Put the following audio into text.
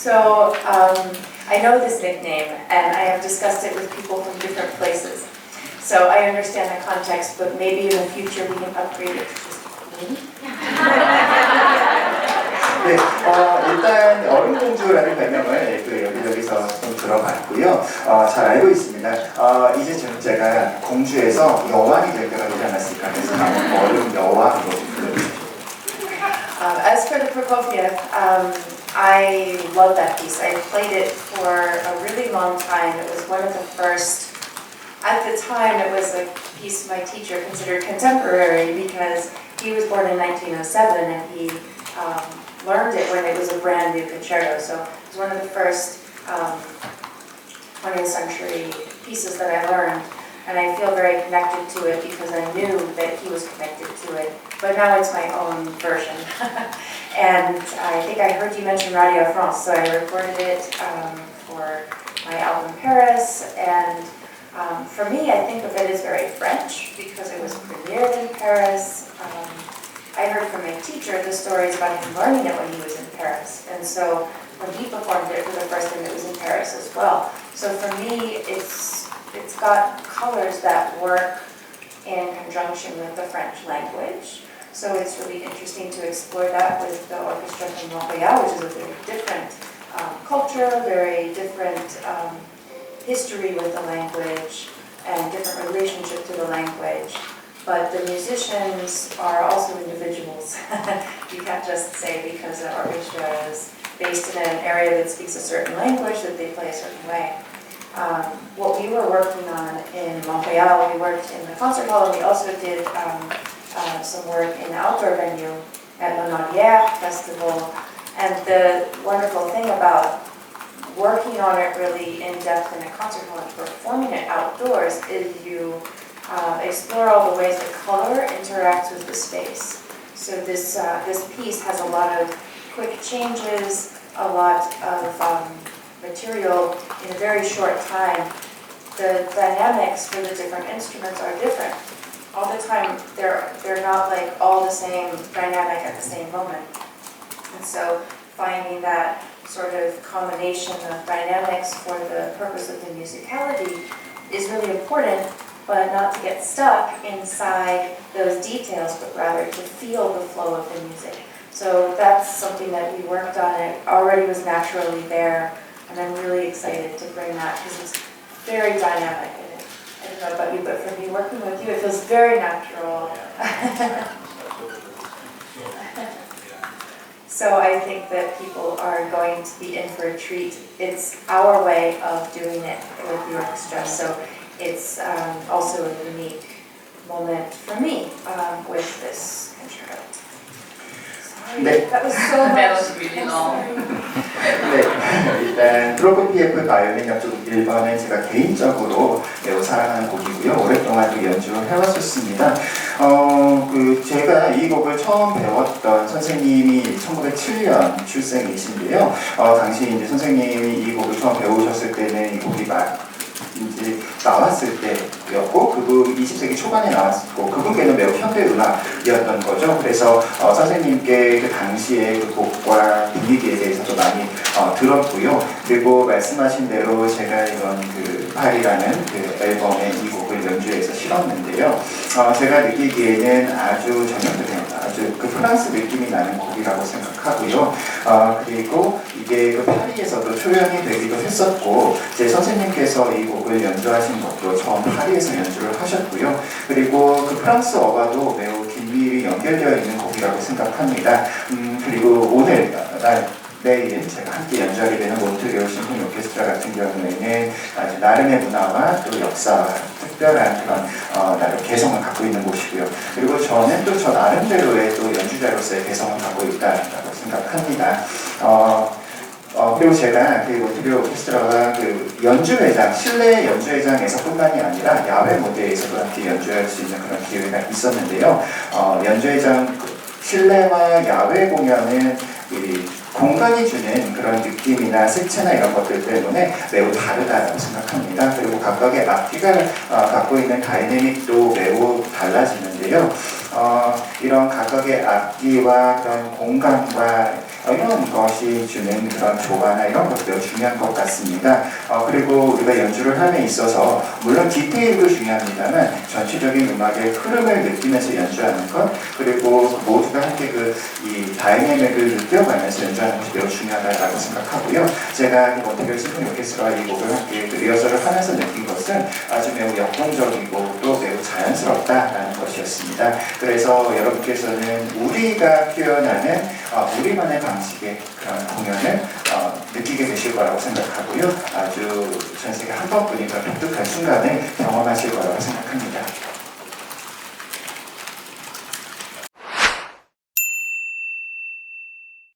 I know this nickname, and I have discussed it with people from different places. So I understand the context, but maybe in the future we can upgrade it to just Queen. 네, 일단 얼음공주라는 별명을 또 여기저기서 좀 들어봤고요. 잘 알고 있습니다. 이제 제가 공주에서 여왕이 될 때가 되지 않았을까. 그래서 얼음 여왕으로 불러주세요. As for the Prokofiev, I love that piece. I played it for a really long time. It was one of the first. At the time, it was a piece my teacher considered contemporary because he was born in 1907 and he learned it when it was a brand new concerto. So it was one of the first 20th century pieces that I learned. And I feel very connected to it because I knew that he was connected to it. But now it's my own version. And I think I heard you mention Radio France, so I recorded it for my album Paris. And for me, I think of it as very French because it was premiered in Paris. I heard from my teacher the stories about him learning it when he was in Paris. And so when he performed it for the first time, it was in Paris as well. So for me, it's got colors that work in conjunction with the French language. So it's really interesting to explore that with the orchestra from Montreal, which is a very different culture, very different history with the language, and different relationship to the language. But the musicians are also individuals. You can't just say because the orchestra is based in an area that speaks a certain language that they play a certain way. What we were working on in Montreal, we worked in the concert hall, and we also did some work in the outdoor venue at La Naudière Festival. And the wonderful thing about working on it really in depth in a concert hall and performing it outdoors is you explore all the ways that color interacts with the space. So this piece has a lot of quick changes, a lot of material in a very short time. The dynamics for the different instruments are different. All the time, they're not like all the same dynamic at the same moment. And so finding that sort of combination of dynamics for the purpose of the musicality is really important, but not to get stuck inside those details, but rather to feel the flow of the music. So that's something that we worked on. It already was naturally there. And I'm really excited to bring that because it's very dynamic. I don't know about you, but for me, working with you, it feels very natural. So I think that people are going to be in for a treat. It's our way of doing it with the orchestra. So it's also a unique moment for me with this concerto. 네. That was so much. That was really long. 네, 일단 프로코피에프 바이올린 협주곡 1번은 제가 개인적으로 매우 사랑하는 곡이고요. 오랫동안 연주를 해왔었습니다. 제가 이 곡을 처음 배웠던 선생님이 1907년 출생이신데요. 당시 이제 선생님이 이 곡을 처음 배우셨을 때는 이 곡이 이제 나왔을 때였고, 그분 20세기 초반에 나왔고, 그분께는 매우 현대 음악이었던 거죠. 그래서 선생님께 그 당시의 그 곡과 분위기에 대해서도 많이 들었고요. 그리고 말씀하신 대로 제가 이런 그 파리라는 그 앨범에 이 곡을 연주해서 실었는데요. 제가 느끼기에는 아주 전형적인 아주 그 프랑스 느낌이 나는 곡이라고 생각하고요. 그리고 이게 그 파리에서도 초연이 되기도 했었고, 제 선생님께서 이 곡을 연주하신 것도 처음 파리에서 연주를 하셨고요. 그리고 그 프랑스어와도 매우 긴밀히 연결되어 있는 곡이라고 생각합니다. 그리고 오늘 내일 제가 함께 연주하게 되는 몬트리올 심포니 오케스트라 같은 경우에는 아주 나름의 문화와 또 역사와 특별한 그런 나름 개성을 갖고 있는 곳이고요. 그리고 저는 또 저 나름대로의 또 연주자로서의 개성을 갖고 있다고 생각합니다. 그리고 제가 그 몬트리올 오케스트라가 그 연주회장, 실내 연주회장에서뿐만이 아니라 야외 무대에서도 함께 연주할 수 있는 그런 기회가 있었는데요. 연주회장 실내와 야외 공연은 공간이 주는 그런 느낌이나 색채나 이런 것들 때문에 매우 다르다고 생각합니다. 그리고 각각의 악기가 갖고 있는 다이내믹도 매우 달라지는데요. 이런 각각의 악기와 그런 공간과 이런 것이 주는 그런 조화나 이런 것도 중요한 것 같습니다. 그리고 우리가 연주를 함에 있어서 물론 디테일도 중요합니다만 전체적인 음악의 흐름을 느끼면서 연주하는 것, 그리고 모두가 함께 이 다이나믹을 느껴가면서 연주하는 것이 매우 중요하다고 생각하고요. 제가 몬트리올 심포니 오케스트라와 이 곡을 함께 리허설을 하면서 느낀 것은 아주 매우 역동적이고 또 매우 자연스럽다라는 것이었습니다. 그래서 여러분께서는 우리가 표현하는 우리만의 방식의 그런 공연을 느끼게 되실 거라고 생각하고요. 아주 전 세계 한 번뿐인 그런 독특한 순간을 경험하실 거라고 생각합니다.